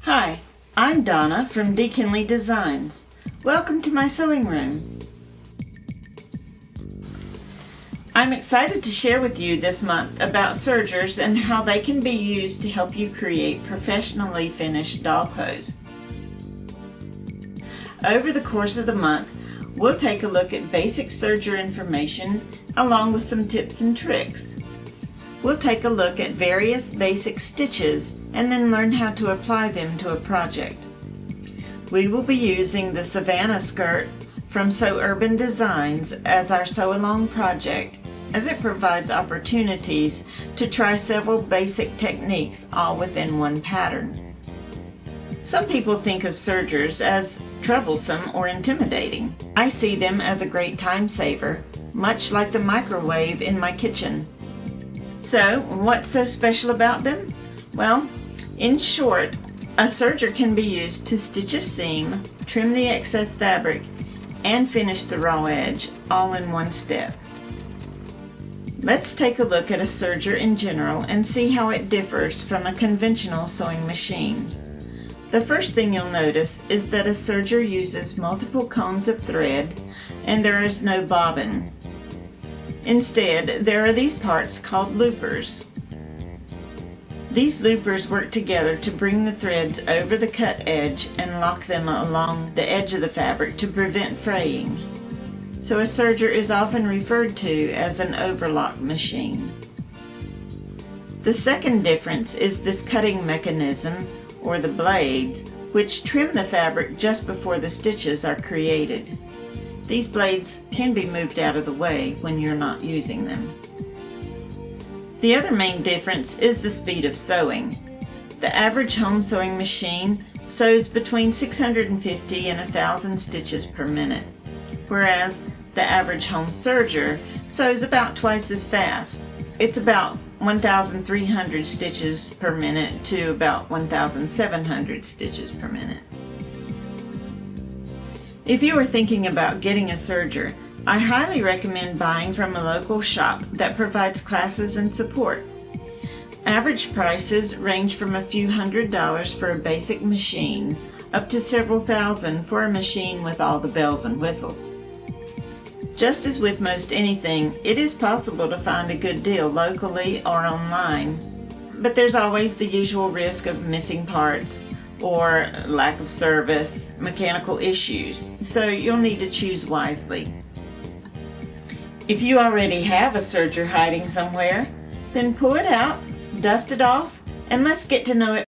Hi, I'm Donna from Deaconly Designs. Welcome to my sewing room. I'm excited to share with you this month about sergers and how they can be used to help you create professionally finished doll clothes. Over the course of the month, we'll take a look at basic serger information along with some tips and tricks. We'll take a look at various basic stitches and then learn how to apply them to a project. We will be using the Savannah skirt from Sew Urban Designs as our sew-along project, as it provides opportunities to try several basic techniques all within one pattern. Some people think of sergers as troublesome or intimidating. I see them as a great time saver, much like the microwave in my kitchen. So, what's so special about them? Well, in short, a serger can be used to stitch a seam, trim the excess fabric, and finish the raw edge, all in one step. Let's take a look at a serger in general and see how it differs from a conventional sewing machine. The first thing you'll notice is that a serger uses multiple cones of thread and there is no bobbin. Instead, there are these parts called loopers. These loopers work together to bring the threads over the cut edge and lock them along the edge of the fabric to prevent fraying. So a serger is often referred to as an overlock machine. The second difference is this cutting mechanism, or the blades, which trim the fabric just before the stitches are created. These blades can be moved out of the way when you're not using them. The other main difference is the speed of sewing. The average home sewing machine sews between 650 and 1,000 stitches per minute, whereas the average home serger sews about twice as fast. It's about 1,300 stitches per minute to about 1,700 stitches per minute. If you are thinking about getting a serger, I highly recommend buying from a local shop that provides classes and support. Average prices range from a few $100s for a basic machine up to several thousand for a machine with all the bells and whistles. Just as with most anything, it is possible to find a good deal locally or online, but there's always the usual risk of missing parts or lack of service, mechanical issues, so you'll need to choose wisely. If you already have a serger hiding somewhere, then pull it out, dust it off, and let's get to know it